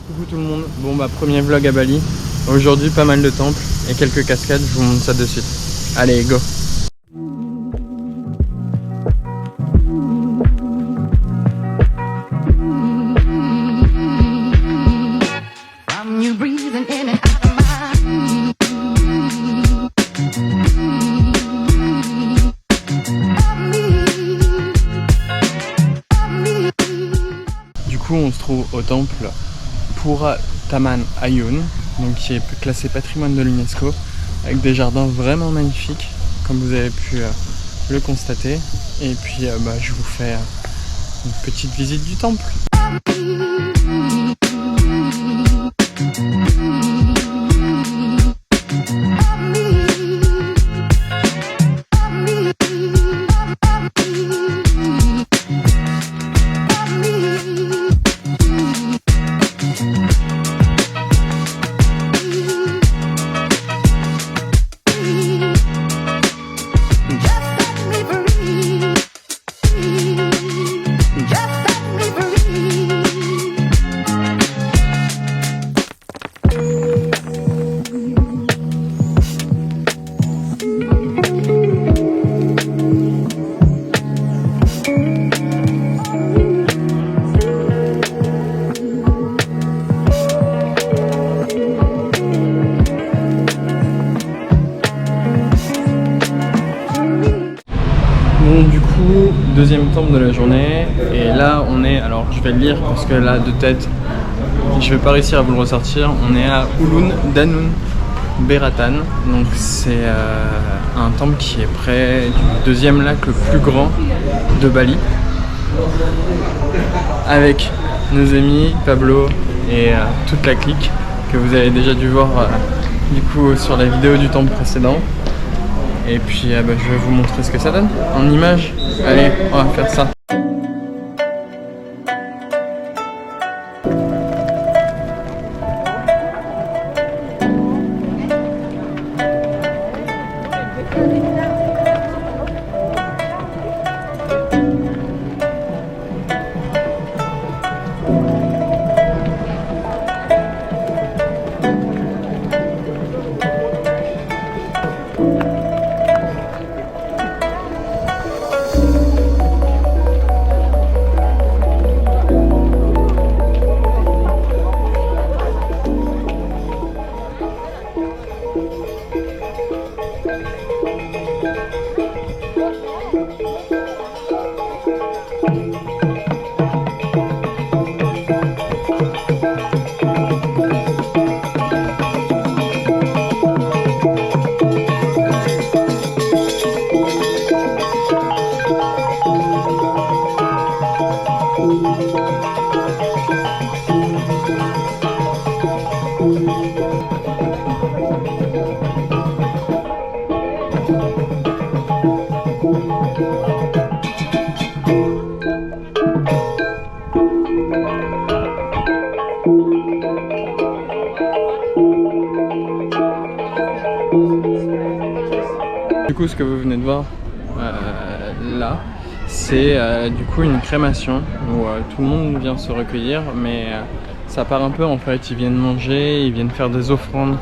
Coucou tout le monde, bon bah premier vlog à Bali. Aujourd'hui pas mal de temples et quelques cascades, je vous montre ça de suite. Allez go. Du coup on se trouve au temple Pura Taman Ayun, donc qui est classé patrimoine de l'UNESCO, avec des jardins vraiment magnifiques, comme vous avez pu le constater. Et puis je vous fais une petite visite du temple. Du coup, deuxième temple de la journée, et là on est, alors je vais le lire parce que là de tête je vais pas réussir à vous le ressortir. On est à Ulun Danun Beratan, donc c'est un temple qui est près du deuxième lac le plus grand de Bali, avec nos amis Pablo et toute la clique que vous avez déjà dû voir du coup sur la vidéo du temple précédent. Et puis je vais vous montrer ce que ça donne en images. Allez, on va faire ça. Du coup, ce que vous venez de voir là, c'est du coup une crémation où tout le monde vient se recueillir, mais ça part un peu en fait. Ils viennent manger, ils viennent faire des offrandes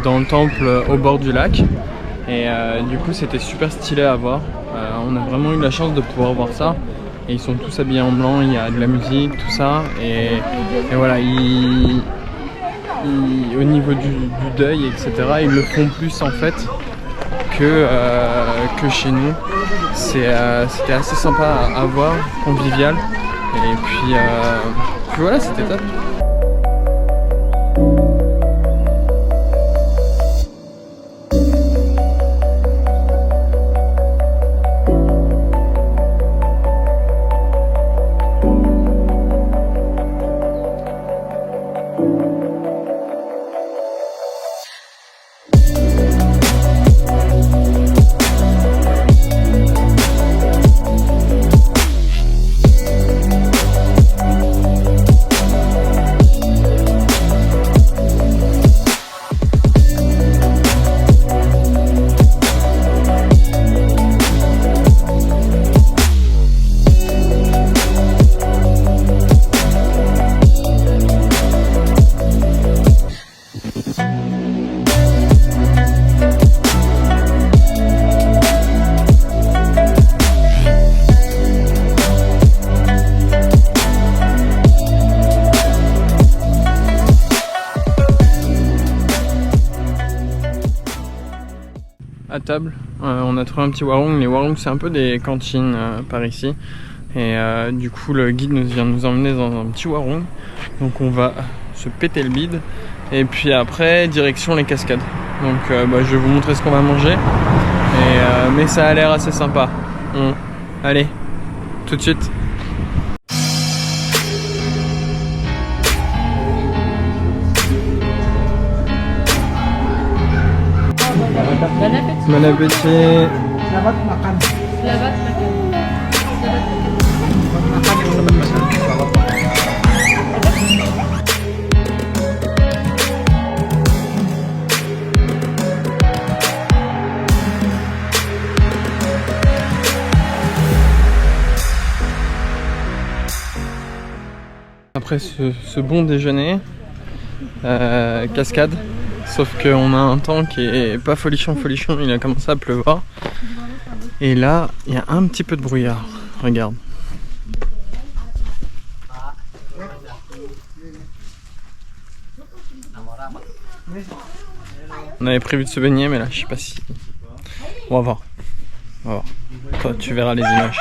dans le temple au bord du lac, et du coup c'était super stylé à voir. On a vraiment eu la chance de pouvoir voir ça, et ils sont tous habillés en blanc, il y a de la musique, tout ça, et voilà, au niveau du deuil, etc., ils le font plus en fait que chez nous. C'était assez sympa à voir, convivial, et puis voilà, c'était top. à table. On a trouvé un petit warung. Les warungs, c'est un peu des cantines par ici. Et du coup, le guide vient nous emmener dans un petit warung. Donc on va se péter le bide. Et puis après, direction les cascades. Donc je vais vous montrer ce qu'on va manger. Mais ça a l'air assez sympa. Allez, tout de suite. Bon appétit. Selamat makan. Selamat makan. Après ce bon déjeuner, cascade, sauf qu'on a un temps qui est pas folichon, il a commencé à pleuvoir. Et là, il y a un petit peu de brouillard, regarde. On avait prévu de se baigner, mais là, je sais pas si... On va voir. Toi, tu verras les images.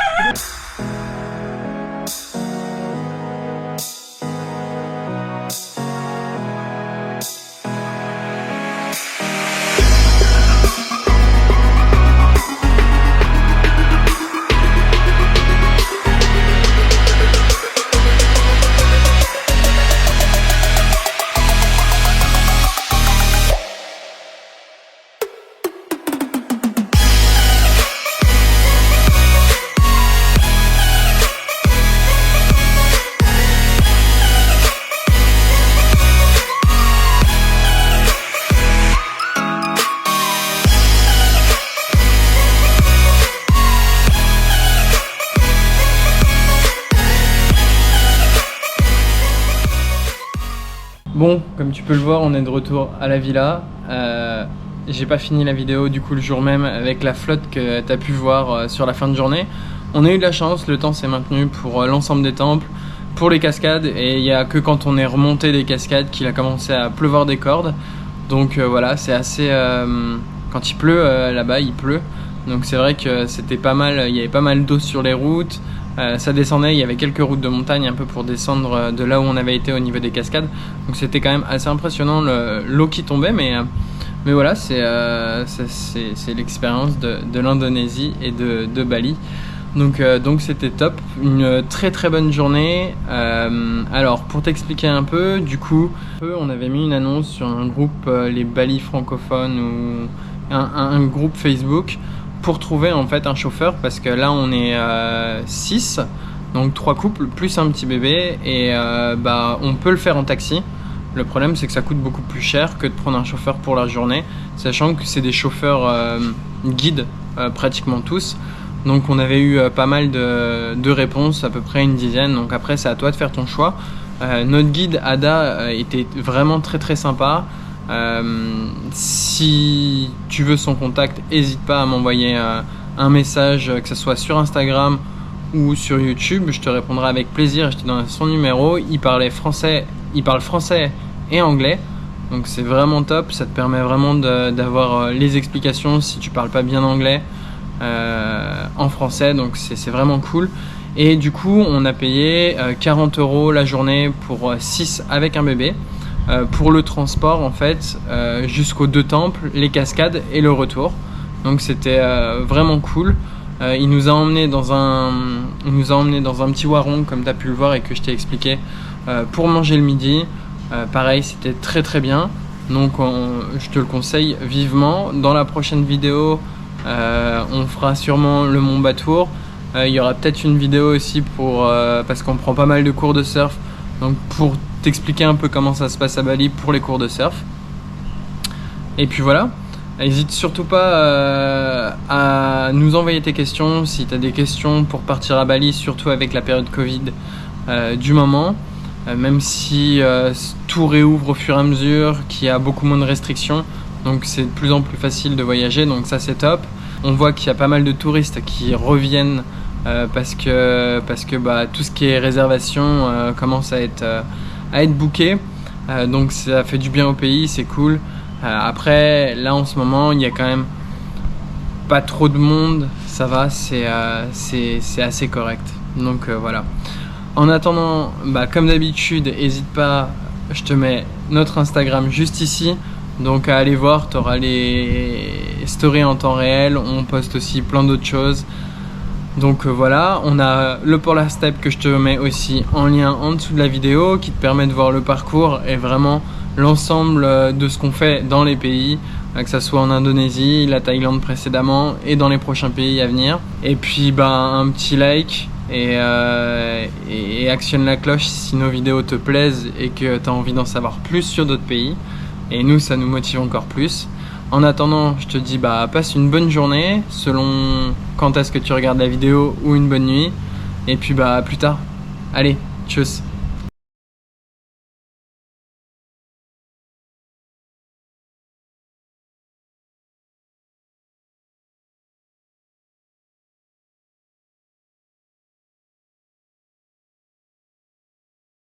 Bon, comme tu peux le voir, on est de retour à la villa. J'ai pas fini la vidéo du coup le jour même avec la flotte que tu as pu voir sur la fin de journée. On a eu de la chance, le temps s'est maintenu pour l'ensemble des temples, pour les cascades, et il n'y a que quand on est remonté des cascades qu'il a commencé à pleuvoir des cordes. Donc voilà, c'est assez... quand il pleut là-bas, il pleut. Donc c'est vrai que c'était pas mal, il y avait pas mal d'eau sur les routes. Ça descendait, il y avait quelques routes de montagne un peu pour descendre de là où on avait été au niveau des cascades. Donc c'était quand même assez impressionnant l'eau qui tombait, mais voilà, c'est l'expérience de l'Indonésie et de Bali. Donc c'était top, une très très bonne journée. Alors pour t'expliquer un peu, du coup, on avait mis une annonce sur un groupe, les Bali francophones, ou un groupe Facebook, pour trouver en fait un chauffeur, parce que là on est 6, donc 3 couples plus un petit bébé, et on peut le faire en taxi. Le problème c'est que ça coûte beaucoup plus cher que de prendre un chauffeur pour la journée, sachant que c'est des chauffeurs guides pratiquement tous. Donc on avait eu pas mal de réponses, à peu près une dizaine, donc après c'est à toi de faire ton choix. Notre guide Ada était vraiment très très sympa. Si tu veux son contact, n'hésite pas à m'envoyer un message, que ce soit sur Instagram ou sur YouTube, je te répondrai avec plaisir. Je te donne son numéro. Il parle français et anglais, donc c'est vraiment top. Ça te permet vraiment d'avoir les explications si tu parles pas bien anglais en français, donc c'est vraiment cool. Et du coup on a payé 40 € la journée pour 6 avec un bébé. Pour le transport en fait, jusqu'aux 2 temples, les cascades et le retour. Donc c'était vraiment cool. Il nous a emmené dans un petit warung, comme tu as pu le voir et que je t'ai expliqué, pour manger le midi. Pareil, c'était très très bien. Donc je te le conseille vivement. Dans la prochaine vidéo, on fera sûrement le Mont Batour. Il y aura peut-être une vidéo aussi parce qu'on prend pas mal de cours de surf. Donc pour t'expliquer un peu comment ça se passe à Bali pour les cours de surf. Et puis voilà, n'hésite surtout pas à nous envoyer tes questions si tu as des questions pour partir à Bali, surtout avec la période Covid du moment. Même si tout réouvre au fur et à mesure, qu'il y a beaucoup moins de restrictions, donc c'est de plus en plus facile de voyager, donc ça c'est top. On voit qu'il y a pas mal de touristes qui reviennent parce que tout ce qui est réservation commence à être booké, donc ça fait du bien au pays, c'est cool. Après là en ce moment il y a quand même pas trop de monde, ça va, c'est assez correct. Donc voilà. En attendant, comme d'habitude, n'hésite pas, je te mets notre Instagram juste ici. Donc à aller voir, tu auras les stories en temps réel, on poste aussi plein d'autres choses. Donc voilà, on a le Polar Step que je te mets aussi en lien en dessous de la vidéo qui te permet de voir le parcours et vraiment l'ensemble de ce qu'on fait dans les pays, que ce soit en Indonésie, la Thaïlande précédemment et dans les prochains pays à venir. Et puis un petit like et actionne la cloche si nos vidéos te plaisent et que tu as envie d'en savoir plus sur d'autres pays. Et nous, ça nous motive encore plus. En attendant, je te dis passe une bonne journée selon quand est-ce que tu regardes la vidéo ou une bonne nuit. Et puis à plus tard. Allez, tchuss.